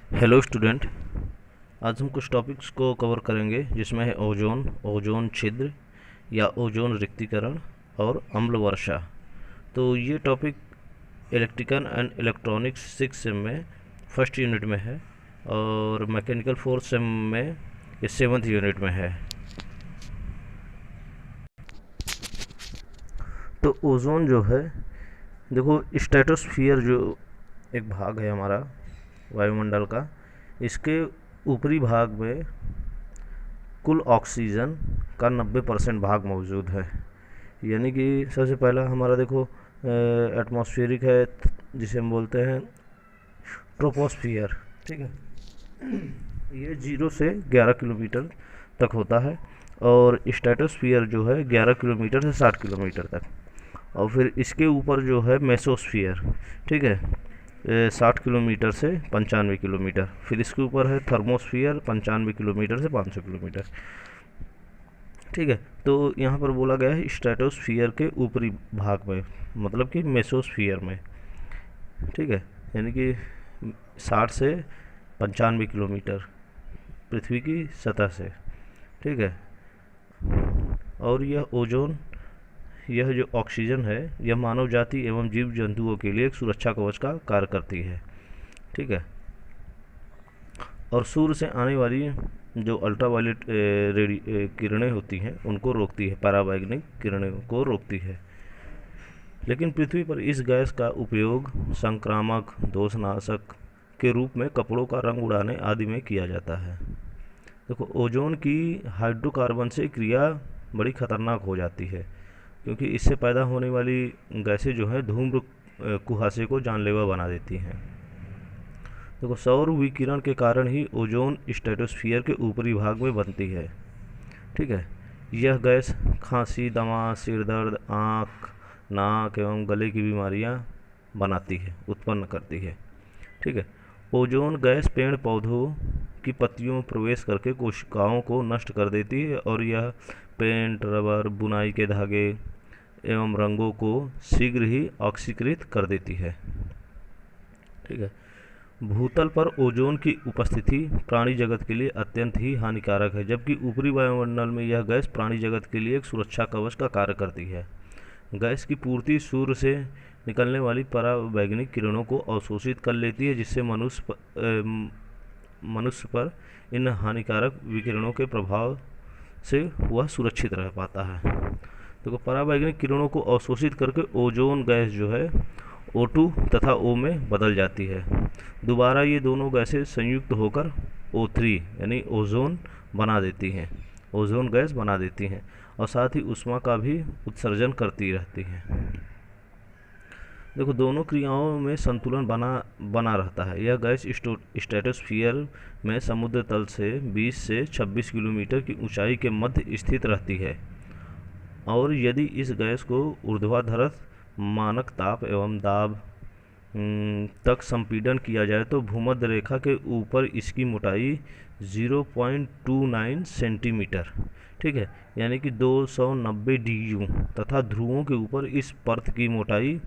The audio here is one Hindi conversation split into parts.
Hello student. आज हम कुछ टॉपिक्स को कवर करेंगे जिसमें है ओजोन, ओजोन छिद्र या ओजोन रिक्तीकरण और अम्ल वर्षा। तो ये topic electrical and electronics 6 same में फर्स्ट यूनिट में है और मैकेनिकल फोर्थ सेम में ये 7th यूनिट में है। तो ओजोन जो है, देखो स्ट्रेटोस्फियर जो एक भाग है हमारा वायुमंडल का, इसके ऊपरी भाग में कुल ऑक्सीजन का 90% भाग मौजूद है। यानी कि सबसे पहला हमारा देखो एटमॉस्फेरिक है जिसे हम बोलते हैं ट्रोपोस्फियर, ठीक है। ये 0 से 11 किलोमीटर तक होता है और स्ट्रेटोस्फियर जो है 11 किलोमीटर से 60 किलोमीटर तक। और फिर इसके ऊपर जो है मेसोस्फियर, ठीक है, 60 किलोमीटर से 95 किलोमीटर। फिर इसके ऊपर है थर्मोस्फियर 95 किलोमीटर से 500 किलोमीटर, ठीक है। तो यहाँ पर बोला गया है स्ट्रेटोस्फियर के ऊपरी भाग में, मतलब कि मेसोस्फियर में, ठीक है। यानी कि 60 से 95 किलोमीटर पृथ्वी की सतह से, ठीक है। और यह ओजोन, यह जो ऑक्सीजन है, यह मानव जाति एवं जीव जंतुओं के लिए एक सुरक्षा कवच का कार्य करती है, ठीक है। और सूर्य से आने वाली जो अल्ट्रावायलेट किरणें होती हैं उनको रोकती है, पराबैंगनी किरणें को रोकती है। लेकिन पृथ्वी पर इस गैस का उपयोग संक्रामक, दोषनाशक के रूप में कपड़ों का रंग उड़ाने आदि में किया जाता है। देखो ओजोन की हाइड्रोकार्बन से क्रिया बड़ी खतरनाक हो जाती है, क्योंकि इससे पैदा होने वाली गैसें जो है धूम्र कुहासे को जानलेवा बना देती हैं। देखो सौर विकिरण के कारण ही ओजोन स्ट्रेटोस्फियर के ऊपरी भाग में बनती है, ठीक है। यह गैस खांसी, दमा, सिर दर्द, आँख, नाक एवं गले की बीमारियां बनाती है, उत्पन्न करती है, ठीक है। ओजोन गैस पेड़ पौधों की पत्तियों में प्रवेश करके कोशिकाओं को नष्ट कर देती है और यह पेंट, रबर, बुनाई के धागे एवं रंगों को शीघ्र ही ऑक्सीकृत कर देती है, ठीक है। भूतल पर ओजोन की उपस्थिति प्राणी जगत के लिए अत्यंत ही हानिकारक है, जबकि ऊपरी वायुमंडल में यह गैस प्राणी जगत के लिए एक सुरक्षा कवच का कार्य करती है। गैस की पूर्ति सूर्य से निकलने वाली पराबैंगनी किरणों को अवशोषित कर लेती है, जिससे मनुष्य पर इन हानिकारक विकिरणों के प्रभाव से वह सुरक्षित रह पाता है। देखो पराबैंगनी किरणों को अवशोषित करके ओजोन गैस जो है O2 तथा O में बदल जाती है। दोबारा ये दोनों गैसें संयुक्त होकर O3 यानी ओजोन बना देती हैं, ओजोन गैस बना देती हैं और साथ ही ऊष्मा का भी उत्सर्जन करती रहती हैं। देखो दोनों क्रियाओं में संतुलन बना रहता है। यह गैस स्ट्रेटोस्फियर में समुद्र तल से 20 से 26 किलोमीटर की ऊंचाई के मध्य स्थित रहती है और यदि इस गैस को ऊर्ध्वाधर मानक ताप एवं दाब तक संपीड़न किया जाए तो भूमध्य रेखा के ऊपर इसकी मोटाई 0.29 सेंटीमीटर, ठीक है, यानी कि 290 DU तथा ध्रुवों के ऊपर इस परत की मोटाई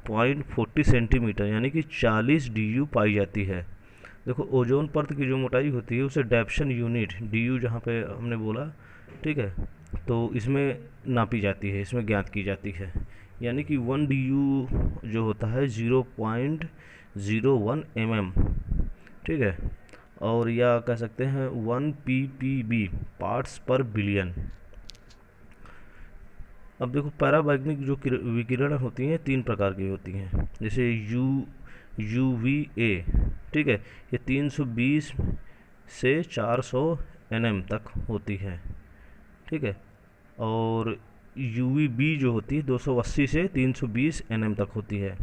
0.40 सेंटीमीटर यानी कि 40 DU पाई जाती है। देखो ओजोन परत की जो मोटाई होती है उसे डेप्शन यूनिट DU जहाँ पे हमने बोला, ठीक है, तो इसमें नापी जाती है, इसमें ज्ञात की जाती है। यानी कि 1 DU जो होता है 0.01 mm, ठीक है, और या कह सकते हैं 1 ppb पार्ट्स पर बिलियन। अब देखो पैराबैंगनिक जो विकिरण होती हैं 3 प्रकार की होती हैं, जैसे UVA, ठीक है, ये 320 से 400 nm तक होती है, ठीक है। और UVB जो होती है 280 से 320 nm तक होती है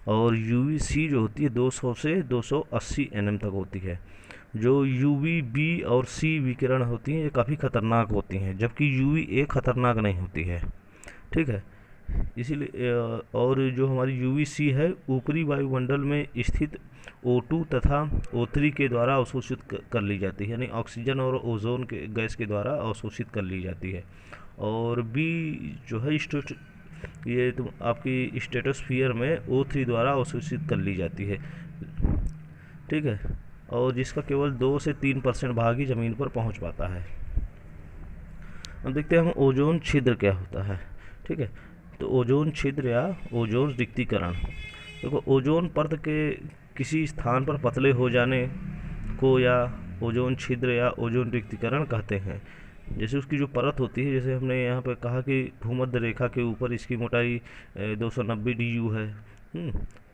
और UVC जो होती है 200 से 280 nm तक होती है। जो UVB और C विकिरण होती हैं ये काफ़ी खतरनाक होती हैं, जबकि UVA खतरनाक नहीं होती है, ठीक है। इसीलिए और जो हमारी UVC है ऊपरी वायुमंडल में स्थित O2 तथा O3 के द्वारा अवशोषित कर ली जाती है, यानी ऑक्सीजन और ओजोन के गैस के द्वारा अवशोषित कर ली जाती है। और B जो है ये तो आपकी स्ट्रेटोस्फियर में O3 द्वारा अवशोषित कर ली जाती है, ठीक है। और जिसका केवल 2 से 3% भाग ही ज़मीन पर पहुंच पाता है। अब देखते हैं हम ओजोन छिद्र क्या होता है। ठीक है, तो ओजोन छिद्र या ओजोन रिक्तीकरण, देखो ओजोन परत के किसी स्थान पर पतले हो जाने को या ओजोन छिद्र या ओजोन रिक्तीकरण कहते हैं। जैसे उसकी जो परत होती है, जैसे हमने यहाँ पे कहा कि भूमध्य रेखा के ऊपर इसकी मोटाई 290 DU है।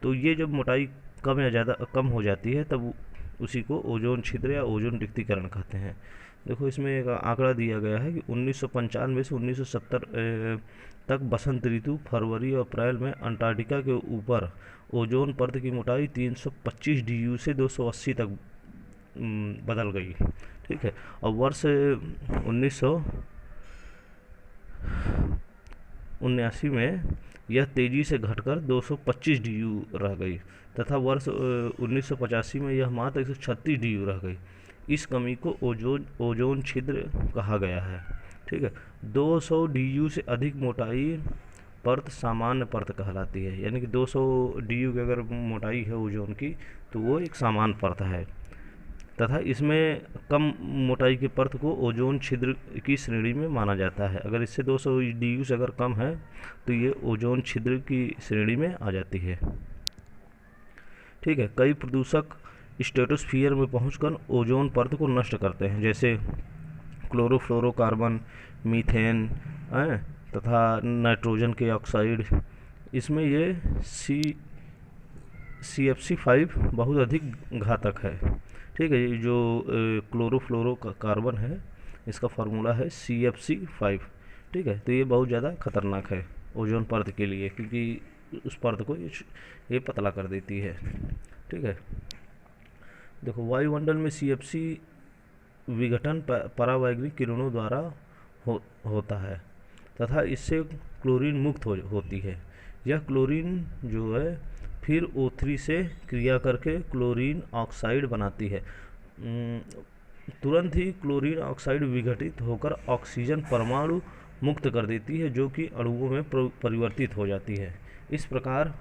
तो ये जब मोटाई कम या ज़्यादा कम हो जाती है तब उसी को ओजोन छिद्र या ओजोन रिक्तीकरण कहते हैं। देखो इसमें एक आंकड़ा दिया गया है कि 1995 से 1970 तक बसंत ऋतु फरवरी और अप्रैल में अंटार्कटिका के ऊपर ओजोन परत की मोटाई 325 DU से 280 तक बदल गई। ठीक है, और वर्ष 1979 में यह तेज़ी से घटकर 225 DU रह गई तथा वर्ष 1985 में यह मात्र 136 DU रह गई। इस कमी को ओजोन छिद्र कहा गया है। ठीक है, 200 DU से अधिक मोटाई परत सामान्य परत कहलाती है, यानी कि 200 DU की अगर मोटाई है ओजोन की तो वो एक सामान्य परत है, तथा इसमें कम मोटाई की परत को ओजोन छिद्र की श्रेणी में माना जाता है। अगर इससे 200 DU से अगर कम है तो ये ओजोन छिद्र की श्रेणी में आ जाती है। ठीक है, कई प्रदूषक स्ट्रेटोस्फीयर में पहुंचकर ओजोन परत को नष्ट करते हैं, जैसे क्लोरोफ्लोरोकार्बन, मीथेन तथा नाइट्रोजन के ऑक्साइड। इसमें ये CFC5 बहुत अधिक घातक है। ठीक है, ये जो क्लोरोफ्लोरोकार्बन है इसका फार्मूला है CFC5। ठीक है, तो ये बहुत ज़्यादा खतरनाक है ओजोन परत के लिए, क्योंकि उस परत को ये पतला कर देती है। ठीक है, देखो वायुमंडल में CFC विघटन परावैंगनिक किरणों द्वारा होता है तथा इससे क्लोरीन मुक्त होती है। यह क्लोरीन जो है फिर O3 से क्रिया करके क्लोरीन ऑक्साइड बनाती है। तुरंत ही क्लोरीन ऑक्साइड विघटित होकर ऑक्सीजन परमाणु मुक्त कर देती है, जो कि अणुओं में परिवर्तित हो जाती है। इस प्रकार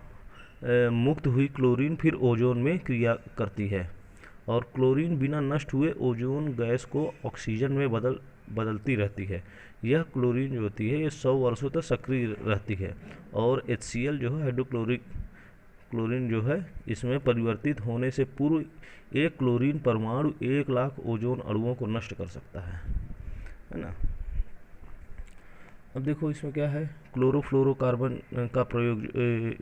मुक्त हुई क्लोरीन फिर ओजोन में क्रिया करती है और क्लोरीन बिना नष्ट हुए ओजोन गैस को ऑक्सीजन में बदलती रहती है। यह क्लोरीन जो होती है ये 100 वर्षों तक सक्रिय रहती है और HCl जो है हाइड्रोक्लोरिक क्लोरीन जो है इसमें परिवर्तित होने से पूर्व एक क्लोरीन परमाणु 1 लाख ओजोन अणुओं को नष्ट कर सकता है ना। अब देखो इसमें क्या है, क्लोरोफ्लोरोकार्बन का प्रयोग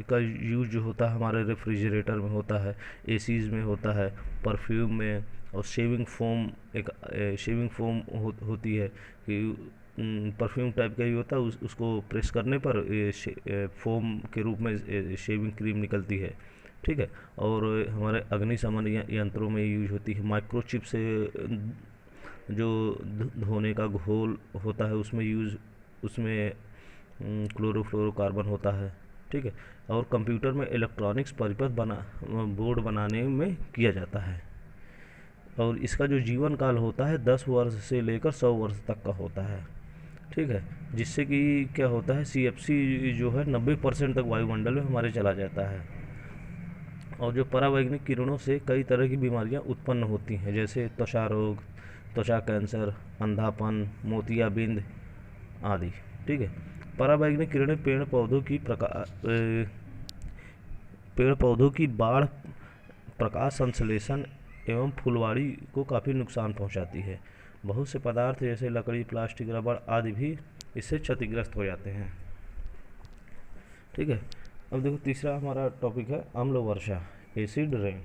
का यूज जो होता है हमारे रेफ्रिजरेटर में होता है, एसीज में होता है, परफ्यूम में, और शेविंग फोम एक शेविंग फोम होती है कि परफ्यूम टाइप का ही होता है, उसको प्रेस करने पर फोम के रूप में शेविंग क्रीम निकलती है। ठीक है, और हमारे अग्निशमन यंत्रों में यूज होती है। माइक्रोचिप से जो धोने का घोल होता है उसमें क्लोरोफ्लोरोकार्बन होता है। ठीक है, और कंप्यूटर में इलेक्ट्रॉनिक्स परिपथ बोर्ड बनाने में किया जाता है और इसका जो जीवन काल होता है 10 वर्ष से लेकर 100 वर्ष तक का होता है। ठीक है, जिससे कि क्या होता है CFC जो है 90% तक वायुमंडल में हमारे चला जाता है और जो परावैंगनिक किरणों से कई तरह की बीमारियां उत्पन्न होती हैं, जैसे त्वचा रोग, त्वचा कैंसर, अंधापन, मोतियाबिंद आदि। ठीक है, परावैंगनिक किरणें पेड़ पौधों की बाढ़, प्रकाश संश्लेषण एवं फुलवाड़ी को काफ़ी नुकसान पहुंचाती है। बहुत से पदार्थ जैसे लकड़ी, प्लास्टिक, रबड़ आदि भी इससे क्षतिग्रस्त हो जाते हैं। ठीक है, अब देखो तीसरा हमारा टॉपिक है अम्ल वर्षा, एसिड रेन।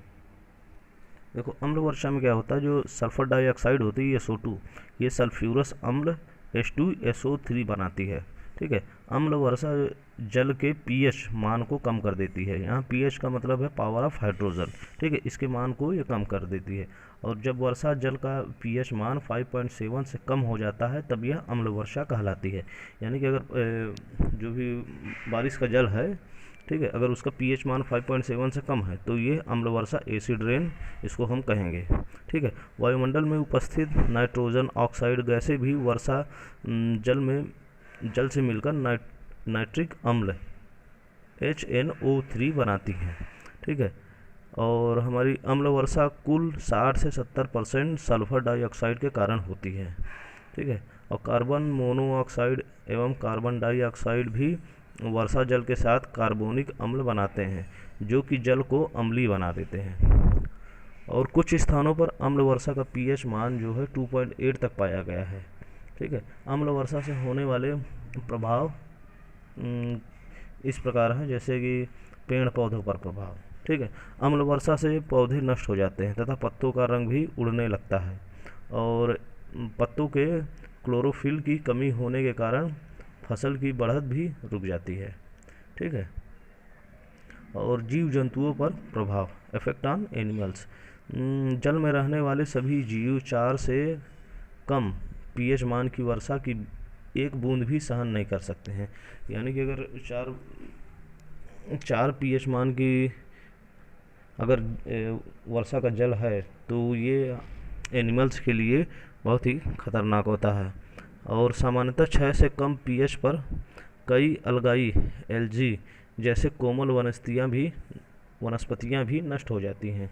देखो अम्ल वर्षा में क्या होता है, जो सल्फर डाइऑक्साइड होती है SO2, ये सल्फ्यूरस अम्ल H2SO3 बनाती है। ठीक है, अम्ल वर्षा जल के pH मान को कम कर देती है। यहाँ pH का मतलब है पावर ऑफ हाइड्रोजन। ठीक है, इसके मान को ये कम कर देती है और जब वर्षा जल का pH मान 5.7 से कम हो जाता है तब यह अम्ल वर्षा कहलाती है। यानी कि अगर जो भी बारिश का जल है, ठीक है, अगर उसका pH मान 5.7 से कम है तो ये अम्ल वर्षा, एसिड रेन इसको हम कहेंगे। ठीक है, वायुमंडल में उपस्थित नाइट्रोजन ऑक्साइड गैसें भी वर्षा जल से मिलकर नाइट्रिक अम्ल HNO3 बनाती हैं। ठीक है, और हमारी अम्ल वर्षा कुल 60 से 70% सल्फर डाइऑक्साइड के कारण होती है। ठीक है, और कार्बन मोनोऑक्साइड एवं कार्बन डाइऑक्साइड भी वर्षा जल के साथ कार्बोनिक अम्ल बनाते हैं, जो कि जल को अम्लीय बना देते हैं। और कुछ स्थानों पर अम्ल वर्षा का पीएच मान जो है 2.8 तक पाया गया है। ठीक है, अम्ल वर्षा से होने वाले प्रभाव इस प्रकार हैं, जैसे कि पेड़ पौधों पर प्रभाव। ठीक है, अम्ल वर्षा से पौधे नष्ट हो जाते हैं तथा पत्तों का रंग भी उड़ने लगता है, और पत्तों के क्लोरोफिल की कमी होने के कारण फसल की बढ़त भी रुक जाती है। ठीक है, और जीव जंतुओं पर प्रभाव, इफेक्ट ऑन एनिमल्स। जल में रहने वाले सभी जीव 4 से कम पीएच मान की वर्षा की एक बूंद भी सहन नहीं कर सकते हैं। यानी कि अगर 4 पीएच मान की अगर वर्षा का जल है तो ये एनिमल्स के लिए बहुत ही खतरनाक होता है। और सामान्यतः 6 से कम पीएच पर कई अलगाई एल्जी जैसे कोमल वनस्पतियाँ भी नष्ट हो जाती हैं।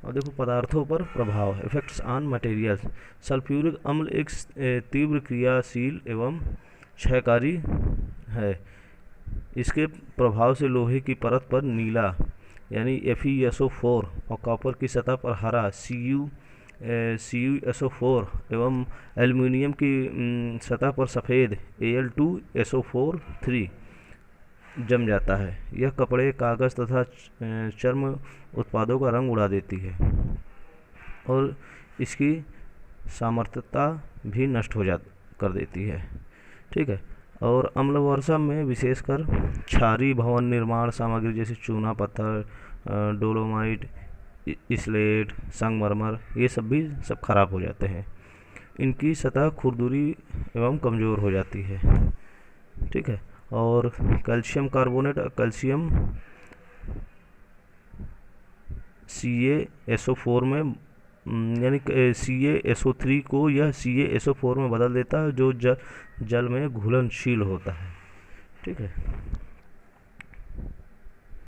और देखो पदार्थों पर प्रभाव, इफेक्ट्स ऑन मटेरियल्स। सल्फ्यूरिक अम्ल एक तीव्र क्रियाशील एवं क्षयकारी है। इसके प्रभाव से लोहे की परत पर नीला यानी FeSO4 और कॉपर की सतह पर हरा CuSO4 एवं एल्युमिनियम की सतह पर सफ़ेद Al2SO4 जम जाता है। यह कपड़े, कागज़ तथा चर्म उत्पादों का रंग उड़ा देती है और इसकी सामर्थ्यता भी नष्ट कर देती है। ठीक है, और अम्ल वर्षा में विशेषकर क्षारीय भवन निर्माण सामग्री जैसे चूना पत्थर, डोलोमाइट, स्लेट, संगमरमर, ये सब खराब हो जाते हैं। इनकी सतह खुरदुरी एवं कमज़ोर हो जाती है। ठीक है, और कैल्शियम कार्बोनेट, कैल्शियम CaSO4 में यानी CaSO3 को यह CaSO4 में बदल देता है, जो जल में घुलनशील होता है। ठीक है।